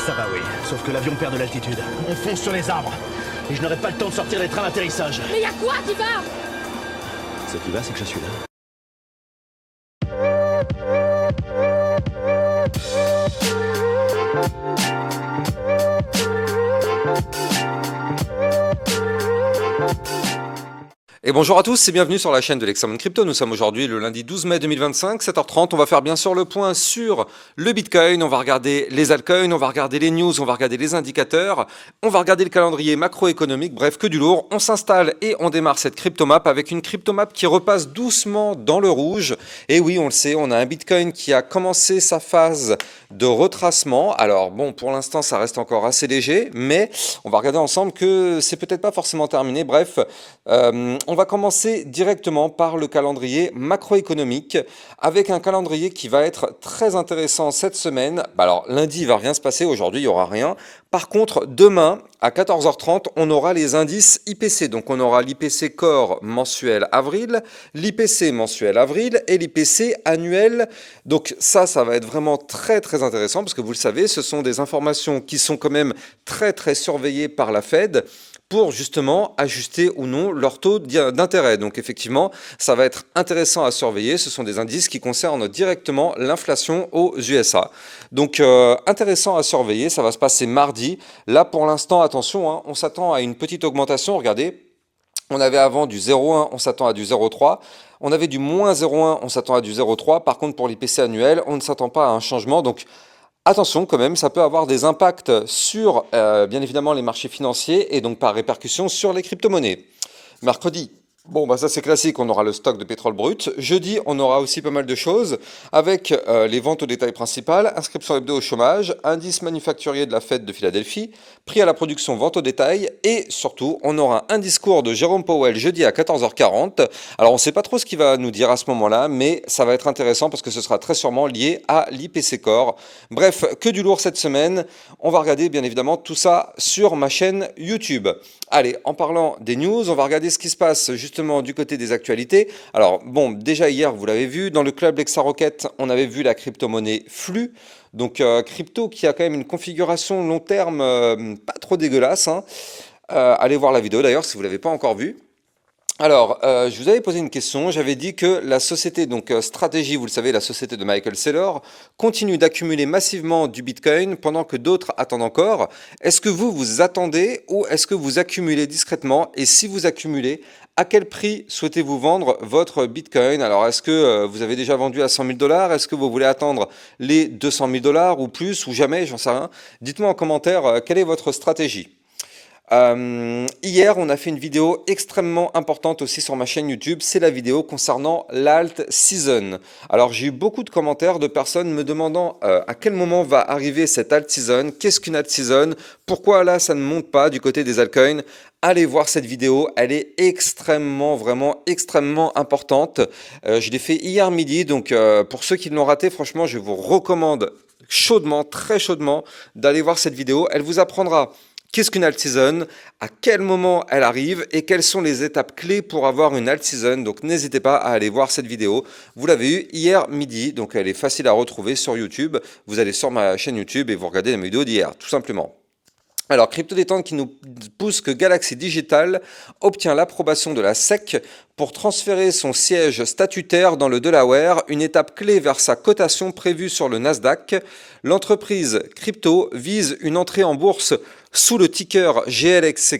Ça va, oui. Sauf que l'avion perd de l'altitude. On fonce sur les arbres. Et je n'aurai pas le temps de sortir les trains d'atterrissage. Mais y'a quoi qui va? Ce qui va, c'est que je suis là. Et bonjour à tous et bienvenue sur la chaîne de l'Hexamone Crypto. Nous sommes aujourd'hui le lundi 12 mai 2025, 7h30. On va faire bien sûr le point sur le Bitcoin. On va regarder les altcoins, on va regarder les news, on va regarder les indicateurs, on va regarder le calendrier macroéconomique. Bref, que du lourd. On s'installe et on démarre cette cryptomap avec une cryptomap qui repasse doucement dans le rouge. Et oui, on le sait, on a un Bitcoin qui a commencé sa phase de retracement. Alors bon, pour l'instant, ça reste encore assez léger, mais on va regarder ensemble que c'est peut-être pas forcément terminé. Bref, on va commencer directement par le calendrier macroéconomique avec un calendrier qui va être très intéressant cette semaine. Alors lundi, il va rien se passer, aujourd'hui, il n'y aura rien. Par contre, demain, à 14h30, on aura les indices IPC. Donc on aura l'IPC Core mensuel avril, l'IPC mensuel avril et l'IPC annuel. Donc ça va être vraiment très très intéressant parce que vous le savez, ce sont des informations qui sont quand même très très surveillées par la Fed pour justement ajuster ou non leur taux d'intérêt. Donc effectivement, ça va être intéressant à surveiller. Ce sont des indices qui concernent directement l'inflation aux USA. Donc intéressant à surveiller, ça va se passer mardi. Là pour l'instant, attention, hein, on s'attend à une petite augmentation. Regardez, on avait avant du 0,1, on s'attend à du 0,3. On avait du moins 0,1, on s'attend à du 0,3. Par contre, pour l'IPC annuel, on ne s'attend pas à un changement. Donc attention quand même, ça peut avoir des impacts sur bien évidemment les marchés financiers et donc par répercussion sur les crypto-monnaies. Mercredi, bon bah ça c'est classique, on aura le stock de pétrole brut. Jeudi, on aura aussi pas mal de choses avec les ventes au détail principales, inscription hebdo au chômage, indice manufacturier de la Fed de Philadelphie, prix à la production, vente au détail et surtout on aura un discours de Jérôme Powell jeudi à 14h40. Alors on ne sait pas trop ce qu'il va nous dire à ce moment-là, mais ça va être intéressant parce que ce sera très sûrement lié à l'IPC Core. Bref, que du lourd cette semaine. On va regarder bien évidemment tout ça sur ma chaîne YouTube. Allez, en parlant des news, on va regarder ce qui se passe justement du côté des actualités. Alors bon, déjà hier, vous l'avez vu, dans le club LexaRocket, on avait vu la crypto-monnaie Flux. Donc crypto qui a quand même une configuration long terme pas trop dégueulasse, hein. Allez voir la vidéo d'ailleurs si vous ne l'avez pas encore vue. Alors, je vous avais posé une question, j'avais dit que la société, donc Strategy, vous le savez, la société de Michael Saylor, continue d'accumuler massivement du Bitcoin pendant que d'autres attendent encore. Est-ce que vous attendez ou est-ce que vous accumulez discrètement? Et si vous accumulez, à quel prix souhaitez-vous vendre votre Bitcoin? Alors, est-ce que vous avez déjà vendu à 100 000 $? Est-ce que vous voulez attendre les 200 000 $ ou plus ou jamais? J'en sais rien. Dites-moi en commentaire quelle est votre stratégie. Hier, on a fait une vidéo extrêmement importante aussi sur ma chaîne YouTube, c'est la vidéo concernant l'alt season. Alors j'ai eu beaucoup de commentaires de personnes me demandant à quel moment va arriver cette alt season, qu'est-ce qu'une alt season, pourquoi là ça ne monte pas du côté des altcoins. Allez voir cette vidéo, elle est vraiment extrêmement importante. Je l'ai fait hier midi, donc pour ceux qui l'ont raté, franchement je vous recommande chaudement, très chaudement d'aller voir cette vidéo. Elle vous apprendra qu'est-ce qu'une alt season, à quel moment elle arrive et quelles sont les étapes clés pour avoir une alt season. Donc n'hésitez pas à aller voir cette vidéo. Vous l'avez eue hier midi, donc elle est facile à retrouver sur YouTube. Vous allez sur ma chaîne YouTube et vous regardez la vidéo d'hier, tout simplement. Alors, Crypto Détente qui nous pousse que Galaxy Digital obtient l'approbation de la SEC pour transférer son siège statutaire dans le Delaware, une étape clé vers sa cotation prévue sur le Nasdaq. L'entreprise crypto vise une entrée en bourse sous le ticker GLXY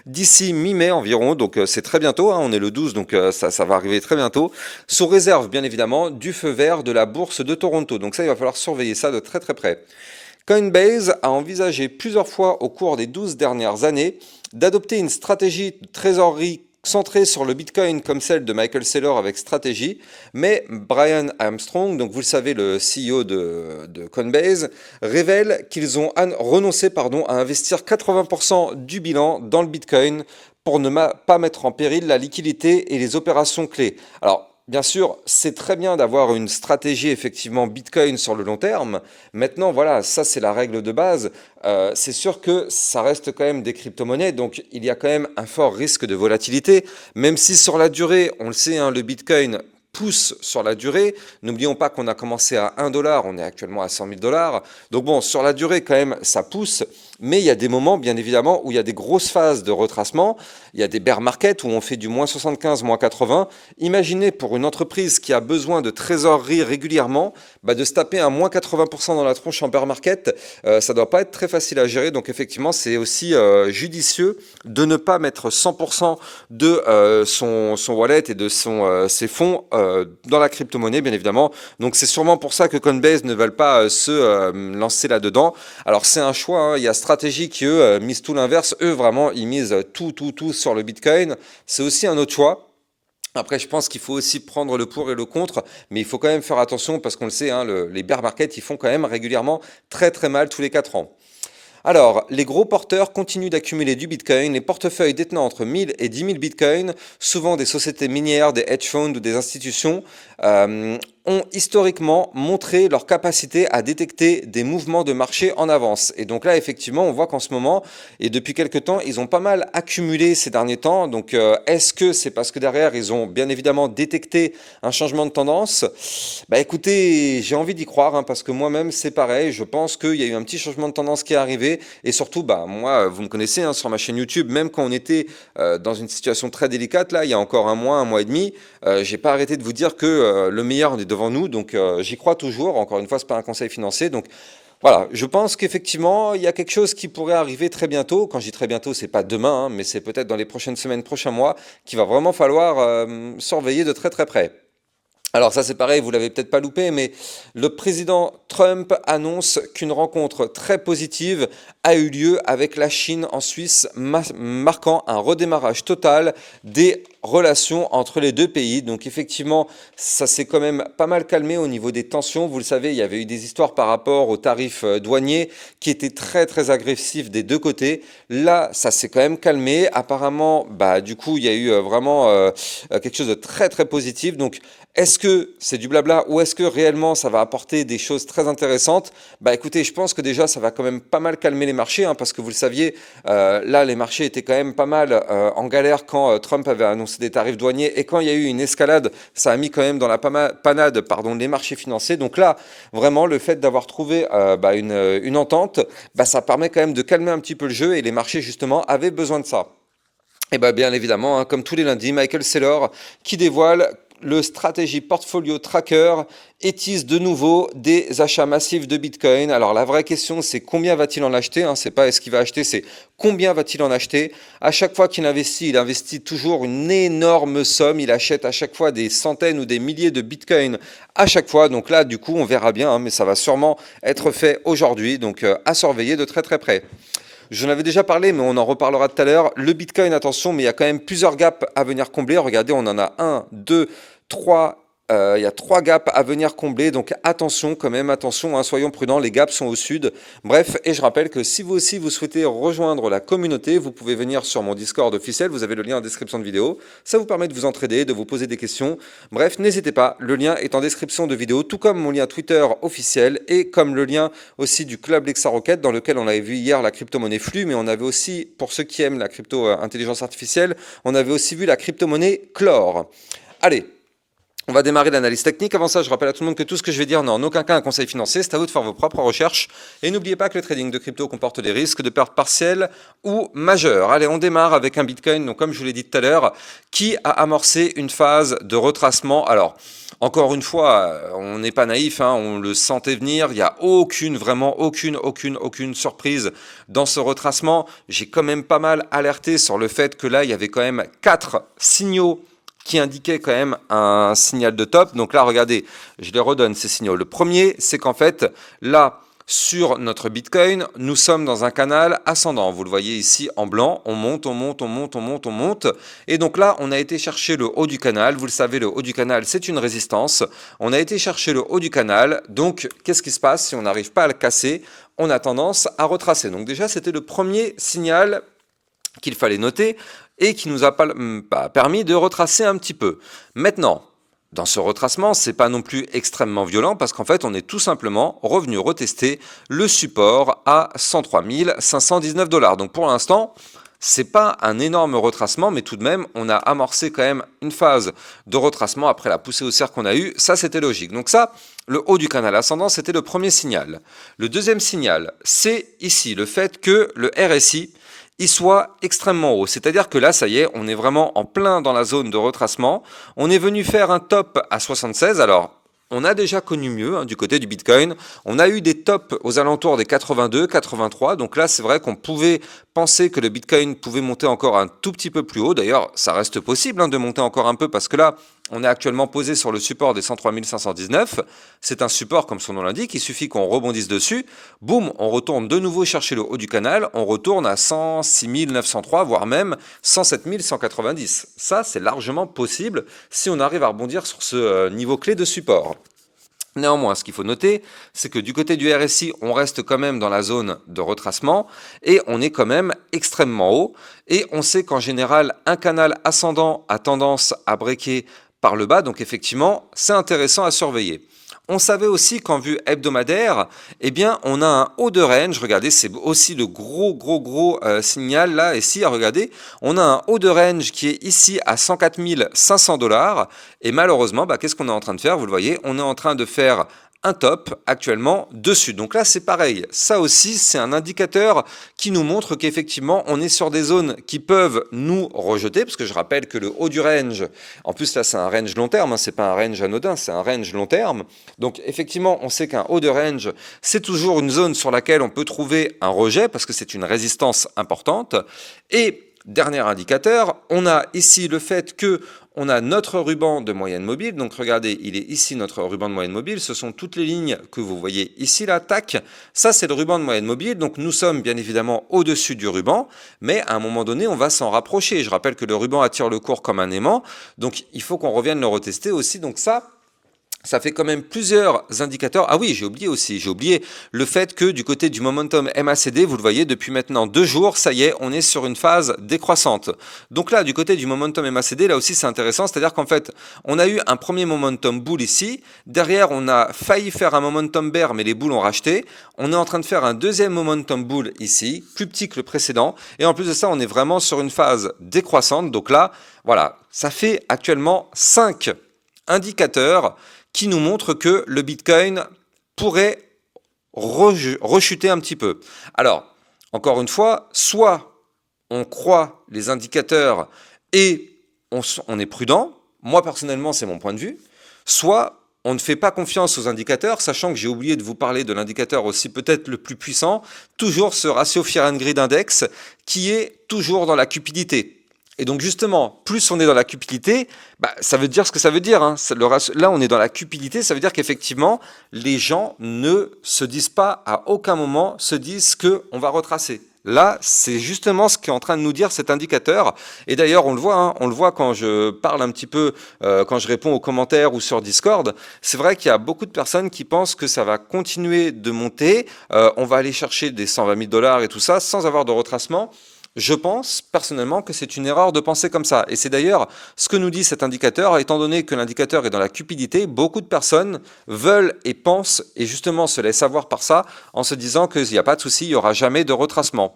d'ici mi-mai environ, donc c'est très bientôt, hein, on est le 12, donc ça va arriver très bientôt, sous réserve bien évidemment du feu vert de la bourse de Toronto. Donc ça, il va falloir surveiller ça de très très près. Coinbase a envisagé plusieurs fois au cours des 12 dernières années d'adopter une stratégie de trésorerie centrée sur le Bitcoin comme celle de Michael Saylor avec Strategy, mais Brian Armstrong, donc vous le savez, le CEO de Coinbase, révèle qu'ils ont renoncé à investir 80% du bilan dans le Bitcoin pour ne pas mettre en péril la liquidité et les opérations clés. Alors, bien sûr, c'est très bien d'avoir une stratégie effectivement Bitcoin sur le long terme. Maintenant, voilà, ça c'est la règle de base. C'est sûr que ça reste quand même des crypto-monnaies, donc il y a quand même un fort risque de volatilité. Même si sur la durée, on le sait, hein, le Bitcoin pousse sur la durée. N'oublions pas qu'on a commencé à 1 dollar, on est actuellement à 100 000 dollars. Donc bon, sur la durée quand même, ça pousse. Mais il y a des moments, bien évidemment, où il y a des grosses phases de retracement. Il y a des bear markets où on fait du moins 75, moins 80. Imaginez pour une entreprise qui a besoin de trésorerie régulièrement, de se taper un moins 80% dans la tronche en bear market, ça ne doit pas être très facile à gérer. Donc effectivement, c'est aussi judicieux de ne pas mettre 100% de son wallet et de ses fonds dans la crypto-monnaie, bien évidemment. Donc c'est sûrement pour ça que Coinbase ne veulent pas se lancer là-dedans. Alors c'est un choix, hein. Il y a Stratégie qui, eux, misent tout l'inverse. Eux, vraiment, ils misent tout sur le Bitcoin. C'est aussi un autre choix. Après, je pense qu'il faut aussi prendre le pour et le contre, mais il faut quand même faire attention parce qu'on le sait, hein, les bear markets, ils font quand même régulièrement très mal tous les 4 ans. Alors, les gros porteurs continuent d'accumuler du Bitcoin. Les portefeuilles détenant entre 1000 et 10 000 Bitcoin, souvent des sociétés minières, des hedge funds ou des institutions, ont historiquement montré leur capacité à détecter des mouvements de marché en avance. Et donc là, effectivement, on voit qu'en ce moment, et depuis quelques temps, ils ont pas mal accumulé ces derniers temps. Donc, est-ce que c'est parce que derrière, ils ont bien évidemment détecté un changement de tendance? Écoutez, j'ai envie d'y croire, hein, parce que moi-même, c'est pareil. Je pense qu'il y a eu un petit changement de tendance qui est arrivé. Et surtout, moi, vous me connaissez, hein, sur ma chaîne YouTube, même quand on était dans une situation très délicate, là, il y a encore un mois et demi, j'ai pas arrêté de vous dire que le meilleur est devant nous, donc j'y crois toujours. Encore une fois, c'est pas un conseil financier, donc voilà, je pense qu'effectivement, il y a quelque chose qui pourrait arriver très bientôt. Quand je dis très bientôt, c'est pas demain, hein, mais c'est peut-être dans les prochaines semaines, prochains mois, qu'il va vraiment falloir surveiller de très près. Alors ça c'est pareil, vous l'avez peut-être pas loupé, mais le président Trump annonce qu'une rencontre très positive a eu lieu avec la Chine en Suisse, marquant un redémarrage total des relations entre les deux pays. Donc effectivement, ça s'est quand même pas mal calmé au niveau des tensions. Vous le savez, il y avait eu des histoires par rapport aux tarifs douaniers qui étaient très agressifs des deux côtés. Là, ça s'est quand même calmé. Apparemment, du coup, il y a eu vraiment quelque chose de très positif. Donc, est-ce que c'est du blabla ou est-ce que réellement ça va apporter des choses très intéressantes? Écoutez, je pense que déjà ça va quand même pas mal calmer les marchés, hein, parce que vous le saviez, là les marchés étaient quand même pas mal en galère quand Trump avait annoncé des tarifs douaniers et quand il y a eu une escalade, ça a mis quand même dans la panade les marchés financiers. Donc là, vraiment, le fait d'avoir trouvé une entente, ça permet quand même de calmer un petit peu le jeu et les marchés justement avaient besoin de ça. Et bien évidemment, hein, comme tous les lundis, Michael Saylor qui dévoile le Strategy Portfolio Tracker étise de nouveau des achats massifs de Bitcoin. Alors la vraie question, c'est combien va-t-il en acheter, hein? C'est pas est-ce qu'il va acheter, c'est combien va-t-il en acheter. À chaque fois qu'il investit, il investit toujours une énorme somme. Il achète à chaque fois des centaines ou des milliers de Bitcoin à chaque fois. Donc là, du coup, on verra bien, hein, mais ça va sûrement être fait aujourd'hui. Donc à surveiller de très près. J'en avais déjà parlé, mais on en reparlera tout à l'heure. Le Bitcoin, attention, mais il y a quand même plusieurs gaps à venir combler. Regardez, on en a 1, 2, 3. Il y a 3 gaps à venir combler, donc attention quand même, attention, hein, soyons prudents, les gaps sont au sud. Bref, et je rappelle que si vous aussi vous souhaitez rejoindre la communauté, vous pouvez venir sur mon Discord officiel, vous avez le lien en description de vidéo. Ça vous permet de vous entraider, de vous poser des questions. Bref, n'hésitez pas, le lien est en description de vidéo, tout comme mon lien Twitter officiel et comme le lien aussi du club Lexa Rocket dans lequel on avait vu hier la crypto-monnaie Flux, mais on avait aussi, pour ceux qui aiment la crypto intelligence artificielle, on avait aussi vu la crypto-monnaie Chlore. Allez. On va démarrer l'analyse technique. Avant ça, je rappelle à tout le monde que tout ce que je vais dire n'est en aucun cas un conseil financier. C'est à vous de faire vos propres recherches. Et n'oubliez pas que le trading de crypto comporte des risques de pertes partielles ou majeures. Allez, on démarre avec un Bitcoin, donc comme je vous l'ai dit tout à l'heure, qui a amorcé une phase de retracement. Alors, encore une fois, on n'est pas naïf, hein, on le sentait venir. Il n'y a vraiment aucune surprise dans ce retracement. J'ai quand même pas mal alerté sur le fait que là, il y avait quand même 4 signaux qui indiquait quand même un signal de top. Donc là, regardez, je les redonne ces signaux. Le premier, c'est qu'en fait, là, sur notre Bitcoin, nous sommes dans un canal ascendant. Vous le voyez ici en blanc, on monte. Et donc là, on a été chercher le haut du canal. Vous le savez, le haut du canal, c'est une résistance. On a été chercher le haut du canal. Donc, qu'est-ce qui se passe si on n'arrive pas à le casser? On a tendance à retracer. Donc déjà, c'était le premier signal qu'il fallait noter et qui nous a pas permis de retracer un petit peu. Maintenant, dans ce retracement, c'est pas non plus extrêmement violent parce qu'en fait, on est tout simplement revenu retester le support à 103 519 $. Donc pour l'instant, C'est pas un énorme retracement, mais tout de même, on a amorcé quand même une phase de retracement après la poussée haussière qu'on a eue. Ça, c'était logique. Donc ça, le haut du canal ascendant, c'était le premier signal. Le deuxième signal, c'est ici le fait que le RSI il soit extrêmement haut. C'est-à-dire que là, ça y est, on est vraiment en plein dans la zone de retracement. On est venu faire un top à 76. Alors, on a déjà connu mieux du côté du Bitcoin. On a eu des tops aux alentours des 82, 83. Donc là, c'est vrai qu'on pouvait penser que le Bitcoin pouvait monter encore un tout petit peu plus haut. D'ailleurs, ça reste possible de monter encore un peu parce que là, on est actuellement posé sur le support des 103 519. C'est un support, comme son nom l'indique. Il suffit qu'on rebondisse dessus. Boum, on retourne de nouveau chercher le haut du canal. On retourne à 106 903, voire même 107 190. Ça, c'est largement possible si on arrive à rebondir sur ce niveau clé de support. Néanmoins, ce qu'il faut noter, c'est que du côté du RSI, on reste quand même dans la zone de retracement et on est quand même extrêmement haut. Et on sait qu'en général, un canal ascendant a tendance à breaker par le bas, donc effectivement, c'est intéressant à surveiller. On savait aussi qu'en vue hebdomadaire, eh bien, on a un haut de range. Regardez, c'est aussi le gros signal là. Ici, regardez, on a un haut de range qui est ici à 104 500 $. Et malheureusement, qu'est-ce qu'on est en train de faire? Vous le voyez, on est en train de faire un top actuellement dessus. Donc là, c'est pareil. Ça aussi, c'est un indicateur qui nous montre qu'effectivement, on est sur des zones qui peuvent nous rejeter, parce que je rappelle que le haut du range, en plus là, c'est un range long terme, c'est pas un range anodin, c'est un range long terme. Donc effectivement, on sait qu'un haut de range, c'est toujours une zone sur laquelle on peut trouver un rejet, parce que c'est une résistance importante. Et dernier indicateur, on a ici le fait que on a notre ruban de moyenne mobile. Donc regardez, il est ici notre ruban de moyenne mobile. Ce sont toutes les lignes que vous voyez ici, là, tac. Ça, c'est le ruban de moyenne mobile. Donc nous sommes bien évidemment au-dessus du ruban, mais à un moment donné, on va s'en rapprocher. Je rappelle que le ruban attire le cours comme un aimant. Donc il faut qu'on revienne le retester aussi. Donc ça fait quand même plusieurs indicateurs. Ah oui, j'ai oublié le fait que du côté du momentum MACD, vous le voyez, depuis maintenant 2 jours, ça y est, on est sur une phase décroissante. Donc là, du côté du momentum MACD, là aussi c'est intéressant, c'est-à-dire qu'en fait, on a eu un premier momentum bull ici, derrière on a failli faire un momentum bear, mais les bulls ont racheté. On est en train de faire un deuxième momentum bull ici, plus petit que le précédent, et en plus de ça, on est vraiment sur une phase décroissante. Donc là, voilà, ça fait actuellement 5 indicateurs qui nous montre que le Bitcoin pourrait rechuter un petit peu. Alors, encore une fois, soit on croit les indicateurs et on est prudent, moi personnellement c'est mon point de vue, soit on ne fait pas confiance aux indicateurs, sachant que j'ai oublié de vous parler de l'indicateur aussi peut-être le plus puissant, toujours ce ratio Fear and Greed Index, qui est toujours dans la cupidité. Et donc justement, plus on est dans la cupidité, ça veut dire ce que ça veut dire. Là, on est dans la cupidité, ça veut dire qu'effectivement, les gens ne se disent pas, à aucun moment, se disent qu'on va retracer. Là, c'est justement ce qu'est en train de nous dire cet indicateur. Et d'ailleurs, on le voit quand je parle un petit peu, quand je réponds aux commentaires ou sur Discord. C'est vrai qu'il y a beaucoup de personnes qui pensent que ça va continuer de monter. On va aller chercher des 120 000 $ et tout ça sans avoir de retracement. Je pense personnellement que c'est une erreur de penser comme ça. Et c'est d'ailleurs ce que nous dit cet indicateur. Étant donné que l'indicateur est dans la cupidité, beaucoup de personnes veulent et pensent et justement se laissent avoir par ça en se disant qu'il n'y a pas de souci, il n'y aura jamais de retracement.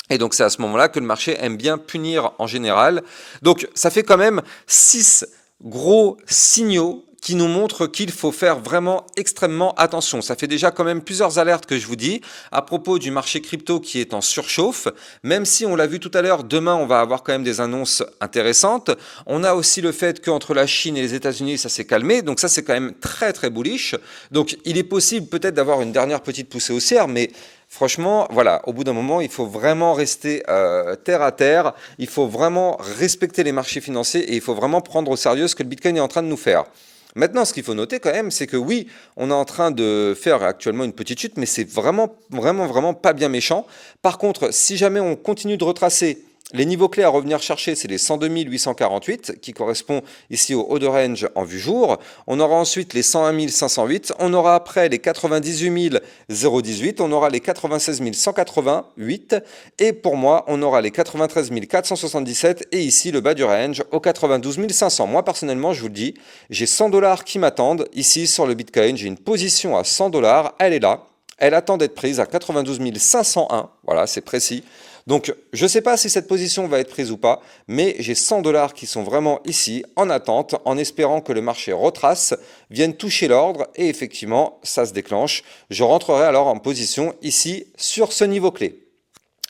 Et donc c'est à ce moment-là que le marché aime bien punir en général. Donc ça fait quand même 6 gros signaux qui nous montre qu'il faut faire vraiment extrêmement attention. Ça fait déjà quand même plusieurs alertes que je vous dis à propos du marché crypto qui est en surchauffe. Même si on l'a vu tout à l'heure, demain on va avoir quand même des annonces intéressantes. On a aussi le fait qu'entre la Chine et les États-Unis ça s'est calmé, donc ça c'est quand même très très bullish. Donc il est possible peut-être d'avoir une dernière petite poussée haussière, mais franchement, voilà, au bout d'un moment, il faut vraiment rester terre à terre, il faut vraiment respecter les marchés financiers et il faut vraiment prendre au sérieux ce que le Bitcoin est en train de nous faire. Maintenant, ce qu'il faut noter quand même, c'est que oui, on est en train de faire actuellement une petite chute, mais c'est vraiment pas bien méchant. Par contre, si jamais on continue de retracer les niveaux clés à revenir chercher, c'est les 102 848 qui correspond ici au haut de range en vue jour. On aura ensuite les 101 508. On aura après les 98 018. On aura les 96 188. Et pour moi, on aura les 93 477. Et ici, le bas du range aux 92 500. Moi, personnellement, je vous le dis, j'ai 100 $ qui m'attendent ici sur le Bitcoin. J'ai une position à 100 $. Elle est là. Elle attend d'être prise à 92 501. Voilà, c'est précis. Donc je ne sais pas si cette position va être prise ou pas, mais j'ai 100 $ qui sont vraiment ici en attente, en espérant que le marché retrace, vienne toucher l'ordre et effectivement ça se déclenche. Je rentrerai alors en position ici sur ce niveau clé.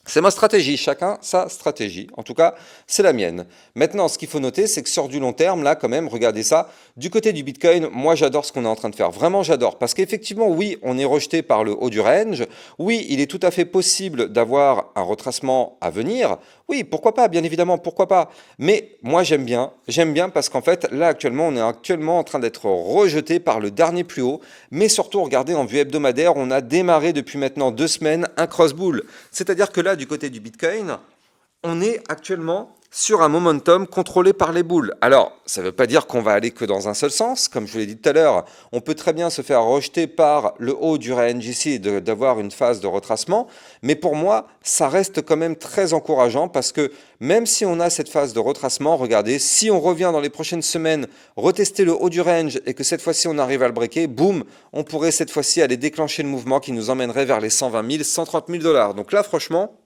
C'est ma stratégie, chacun sa stratégie. En tout cas, c'est la mienne. Maintenant, ce qu'il faut noter, c'est que sur du long terme, là, quand même, regardez ça. Du côté du Bitcoin, moi, j'adore ce qu'on est en train de faire. Vraiment, j'adore. Parce qu'effectivement, oui, on est rejeté par le haut du range. Oui, il est tout à fait possible d'avoir un retracement à venir. Oui, pourquoi pas, bien évidemment, pourquoi pas. Mais moi, j'aime bien. J'aime bien parce qu'en fait, là, actuellement, on est actuellement en train d'être rejeté par le dernier plus haut. Mais surtout, regardez, en vue hebdomadaire, on a démarré depuis maintenant 2 semaines un cross-bull. C'est-à-dire que là, du côté du Bitcoin, on est actuellement sur un momentum contrôlé par les boules. Alors, ça ne veut pas dire qu'on va aller que dans un seul sens. Comme je vous l'ai dit tout à l'heure, on peut très bien se faire rejeter par le haut du range ici et d'avoir une phase de retracement. Mais pour moi, ça reste quand même très encourageant parce que même si on a cette phase de retracement, regardez, si on revient dans les prochaines semaines retester le haut du range et que cette fois-ci on arrive à le breaker, boum, on pourrait cette fois-ci aller déclencher le mouvement qui nous emmènerait vers les 120 000, 130 000 $. Donc là, franchement,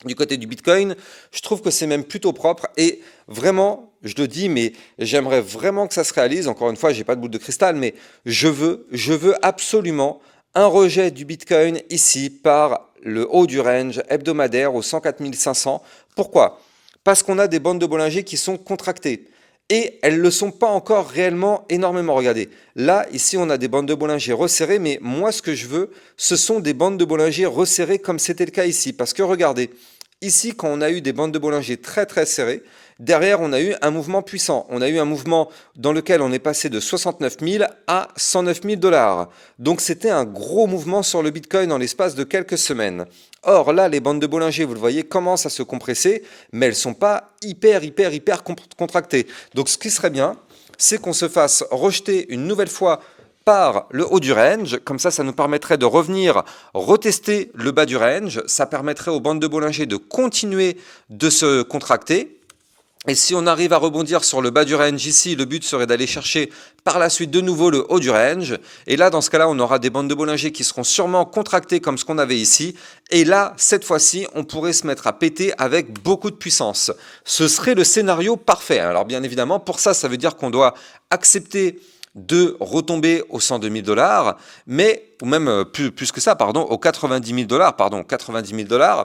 du côté du Bitcoin, je trouve que c'est même plutôt propre et vraiment, je le dis, mais j'aimerais vraiment que ça se réalise. Encore une fois, j'ai pas de boule de cristal, mais je veux absolument un rejet du Bitcoin ici par le haut du range hebdomadaire au 104 500. Pourquoi? Parce qu'on a des bandes de Bollinger qui sont contractées. Et elles ne le sont pas encore réellement énormément. Regardez, là, ici, on a des bandes de Bollinger resserrées, mais moi, ce que je veux, ce sont des bandes de Bollinger resserrées comme c'était le cas ici. Parce que regardez, ici, quand on a eu des bandes de Bollinger très très serrées, derrière, on a eu un mouvement puissant. On a eu un mouvement dans lequel on est passé de 69 000 à 109 000 $. Donc, c'était un gros mouvement sur le Bitcoin en l'espace de quelques semaines. Or, là, les bandes de Bollinger, vous le voyez, commencent à se compresser, mais elles ne sont pas hyper contractées. Donc, ce qui serait bien, c'est qu'on se fasse rejeter une nouvelle fois par le haut du range, comme ça nous permettrait de revenir retester le bas du range, ça permettrait aux bandes de Bollinger de continuer de se contracter. Et si on arrive à rebondir sur le bas du range ici, le but serait d'aller chercher par la suite de nouveau le haut du range. Et là, dans ce cas-là, on aura des bandes de Bollinger qui seront sûrement contractées comme ce qu'on avait ici. Et là, cette fois-ci, on pourrait se mettre à péter avec beaucoup de puissance. Ce serait le scénario parfait. Alors bien évidemment, pour ça, ça veut dire qu'on doit accepter de retomber aux 102 000 $, mais, ou même plus que ça, pardon, aux 90 000 $, pardon, 90 000 $.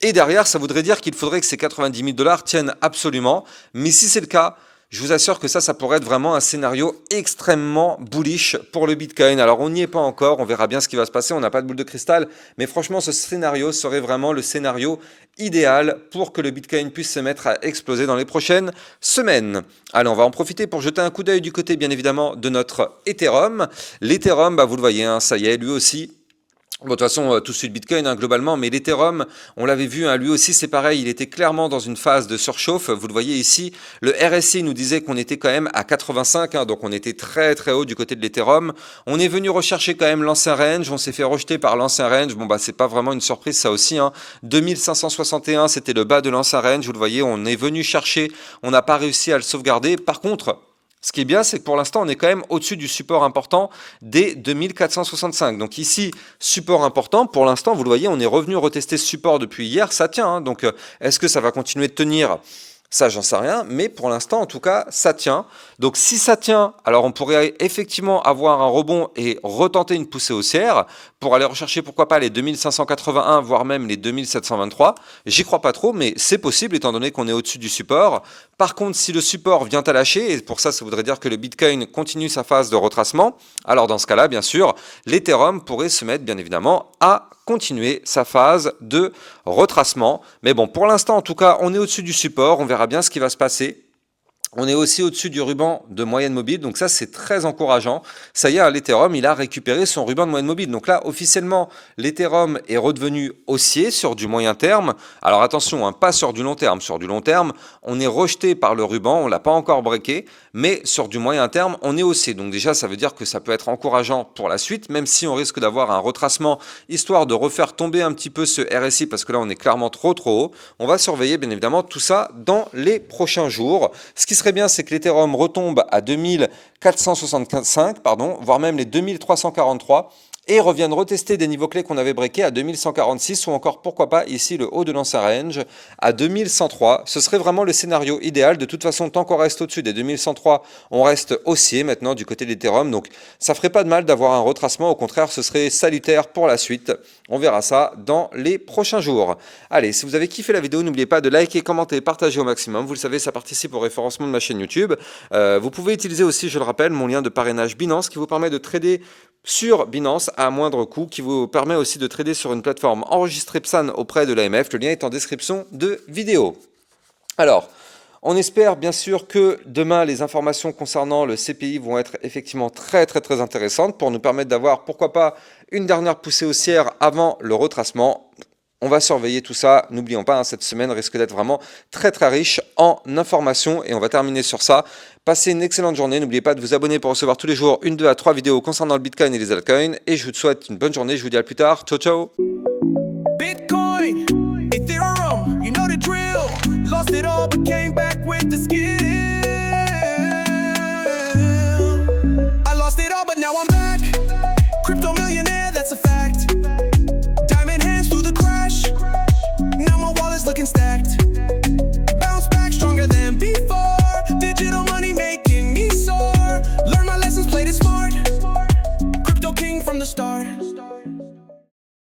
Et derrière, ça voudrait dire qu'il faudrait que ces 90 000 $ tiennent absolument. Mais si c'est le cas, je vous assure que ça pourrait être vraiment un scénario extrêmement bullish pour le Bitcoin. Alors, on n'y est pas encore, on verra bien ce qui va se passer, on n'a pas de boule de cristal, mais franchement, ce scénario serait vraiment le scénario idéal pour que le Bitcoin puisse se mettre à exploser dans les prochaines semaines. Allez, on va en profiter pour jeter un coup d'œil du côté, bien évidemment, de notre Ethereum. L'Ethereum, vous le voyez, ça y est, lui aussi. Bon, de toute façon, tout suit le Bitcoin globalement, mais l'Ethereum, on l'avait vu, lui aussi c'est pareil, il était clairement dans une phase de surchauffe. Vous le voyez ici, le RSI nous disait qu'on était quand même à 85, donc on était très très haut du côté de l'Ethereum. On est venu rechercher quand même l'ancien range, on s'est fait rejeter par l'ancien range. Bon, c'est pas vraiment une surprise ça aussi. 2561, c'était le bas de l'ancien range, vous le voyez, on est venu chercher, on n'a pas réussi à le sauvegarder. Par contre, ce qui est bien, c'est que pour l'instant, on est quand même au-dessus du support important des 2465. Donc ici, support important. Pour l'instant, vous le voyez, on est revenu retester ce support depuis hier. Ça tient. Donc, est-ce que ça va continuer de tenir ? Ça, j'en sais rien, mais pour l'instant, en tout cas, ça tient. Donc, si ça tient, alors on pourrait effectivement avoir un rebond et retenter une poussée haussière pour aller rechercher, pourquoi pas, les 2581, voire même les 2723. J'y crois pas trop, mais c'est possible étant donné qu'on est au-dessus du support. Par contre, si le support vient à lâcher, et pour ça, ça voudrait dire que le Bitcoin continue sa phase de retracement, alors dans ce cas-là, bien sûr, l'Ethereum pourrait se mettre, bien évidemment, à continuer sa phase de retracement. Mais bon, pour l'instant, en tout cas, on est au-dessus du support. On verra bien ce qui va se passer. On est aussi au-dessus du ruban de moyenne mobile, donc ça c'est très encourageant. Ça y est, l'Ethereum, il a récupéré son ruban de moyenne mobile. Donc là, officiellement, l'Ethereum est redevenu haussier sur du moyen terme. Alors attention, pas sur du long terme. Sur du long terme, on est rejeté par le ruban, on ne l'a pas encore breaké, mais sur du moyen terme, on est haussier. Donc déjà, ça veut dire que ça peut être encourageant pour la suite, même si on risque d'avoir un retracement, histoire de refaire tomber un petit peu ce RSI, parce que là, on est clairement trop haut. On va surveiller, bien évidemment, tout ça dans les prochains jours. Ce qui serait bien, c'est que l'Ethereum retombe à 2465, voire même les 2343. et reviennent retester des niveaux clés qu'on avait breakés à 2146 ou encore pourquoi pas ici le haut de l'ancien range à 2103. Ce serait vraiment le scénario idéal. De toute façon, tant qu'on reste au-dessus des 2103, on reste haussier maintenant du côté d'Ethereum. Donc ça ferait pas de mal d'avoir un retracement. Au contraire, ce serait salutaire pour la suite. On verra ça dans les prochains jours. Allez, si vous avez kiffé la vidéo, n'oubliez pas de liker, commenter, partager au maximum. Vous le savez, ça participe au référencement de ma chaîne YouTube. Vous pouvez utiliser aussi, je le rappelle, mon lien de parrainage Binance qui vous permet de trader sur Binance à moindre coût, qui vous permet aussi de trader sur une plateforme enregistrée PSAN auprès de l'AMF. Le lien est en description de vidéo. Alors, on espère bien sûr que demain les informations concernant le CPI vont être effectivement très intéressantes pour nous permettre d'avoir pourquoi pas une dernière poussée haussière avant le retracement. On va surveiller tout ça, n'oublions pas, cette semaine risque d'être vraiment très riche en informations et on va terminer sur ça. Passez une excellente journée, n'oubliez pas de vous abonner pour recevoir tous les jours 1, 2 à 3 vidéos concernant le Bitcoin et les altcoins et je vous souhaite une bonne journée, je vous dis à plus tard, ciao ciao. Bitcoin, Ethereum, you know the drill. Lost it all but came back with the skill. I lost it all but now I'm back. Crypto millionaire, that's a fact. Diamond hands through the crash. Now my wallet's looking stacked. Bounce back stronger than before. Digital money make